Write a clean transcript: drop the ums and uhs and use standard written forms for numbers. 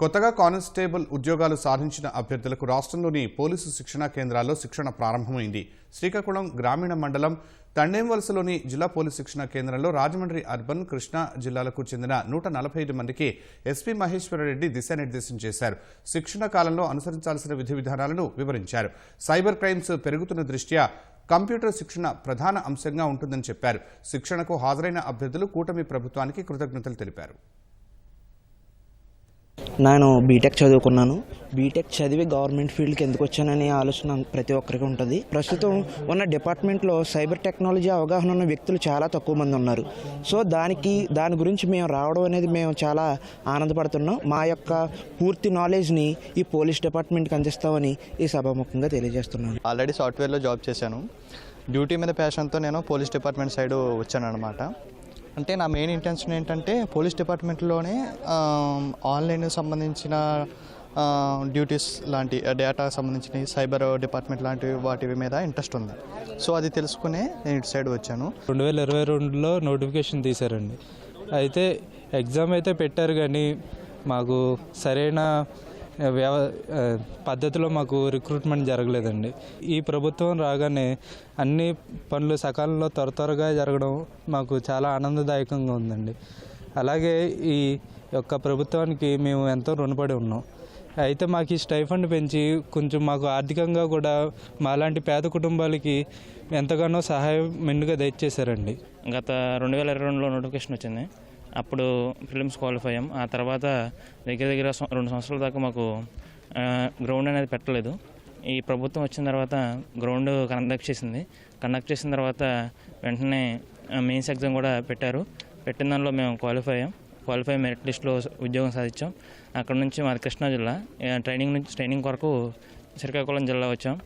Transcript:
కొత్తగా కానిస్టేబుల్ ఉద్యోగాలు సాధించిన అభ్యర్థులకు రాష్ట్రంలోని పోలీసు శిక్షణా కేంద్రాల్లో శిక్షణ ప్రారంభమైంది. శ్రీకాకుళం గ్రామీణ మండలం తండేంవలసలోని జిల్లా పోలీసు శిక్షణా కేంద్రంలో రాజమండ్రి అర్బన్, కృష్ణా జిల్లాలకు చెందిన 145 మందికి ఎస్పీ మహేశ్వరరెడ్డి దిశానిర్దేశం చేశారు. శిక్షణ కాలంలో అనుసరించాల్సిన విధి విధానాలను వివరించారు. సైబర్ క్రైమ్స్ పెరుగుతున్న దృష్ట్యా కంప్యూటర్ శిక్షణ ప్రధాన అంశంగా ఉంటుందని చెప్పారు. శిక్షణకు హాజరైన అభ్యర్థులు కూటమి ప్రభుత్వానికి కృతజ్ఞతలు తెలిపారు. నేను బీటెక్ చదువుకున్నాను. బీటెక్ చదివి గవర్నమెంట్ ఫీల్డ్కి ఎందుకు వచ్చాననే ఆలోచన ప్రతి ఒక్కరికి ఉంటుంది. ప్రస్తుతం ఉన్న డిపార్ట్మెంట్లో సైబర్ టెక్నాలజీ అవగాహన ఉన్న వ్యక్తులు చాలా తక్కువ మంది ఉన్నారు. సో దాని గురించి మేము రావడం అనేది మేము చాలా ఆనందపడుతున్నాం. మా యొక్క పూర్తి నాలెడ్జ్ని ఈ పోలీస్ డిపార్ట్మెంట్కి అందిస్తామని ఈ సభాముఖంగా తెలియజేస్తున్నాను. ఆల్రెడీ సాఫ్ట్వేర్లో జాబ్ చేశాను. డ్యూటీ మీద ప్యాషన్తో నేను పోలీస్ డిపార్ట్మెంట్ సైడ్ వచ్చాను అనమాట. అంటే నా మెయిన్ ఇంటెన్షన్ ఏంటంటే పోలీస్ డిపార్ట్మెంట్లోనే ఆన్లైన్ సంబంధించిన డ్యూటీస్ లాంటి డేటా సంబంధించిన సైబర్ డిపార్ట్మెంట్ లాంటి వాటి మీద ఇంట్రెస్ట్ ఉంది. సో అది తెలుసుకునే నేను ఇటు సైడ్ వచ్చాను. 2022లో నోటిఫికేషన్ తీశారండి. అయితే ఎగ్జామ్ అయితే పెట్టారు, కానీ మాకు సరైన పద్ధతిలో మాకు రిక్రూట్మెంట్ జరగలేదండి. ఈ ప్రభుత్వం రాగానే అన్ని పనులు సకాలంలో త్వరగా జరగడం మాకు చాలా ఆనందదాయకంగా ఉందండి. అలాగే ఈ యొక్క ప్రభుత్వానికి మేము ఎంతో రుణపడి ఉన్నాం. అయితే మాకు ఈ స్టైఫండ్ పెంచి కొంచెం మాకు ఆర్థికంగా కూడా మాలాంటి పేద కుటుంబాలకి ఎంతగానో సహాయం మెండుగా దయచేశారండి. గత 2022లో నోటిఫికేషన్ వచ్చింది. అప్పుడు ప్రిలిమ్స్ క్వాలిఫై అయ్యాం. ఆ తర్వాత దగ్గర 2 సంవత్సరాల దాకా మాకు గ్రౌండ్ అనేది పెట్టలేదు. ఈ ప్రభుత్వం వచ్చిన తర్వాత గ్రౌండ్ కండక్ట్ చేసిన తర్వాత వెంటనే మెయిన్స్ ఎగ్జామ్ కూడా పెట్టిన దానిలో మేము క్వాలిఫై మెరిట్ లిస్ట్లో ఉద్యోగం సాధించాం. అక్కడ నుంచి మాది కృష్ణా జిల్లా. ట్రైనింగ్ కొరకు శ్రీకాకుళం జిల్లా వచ్చాం.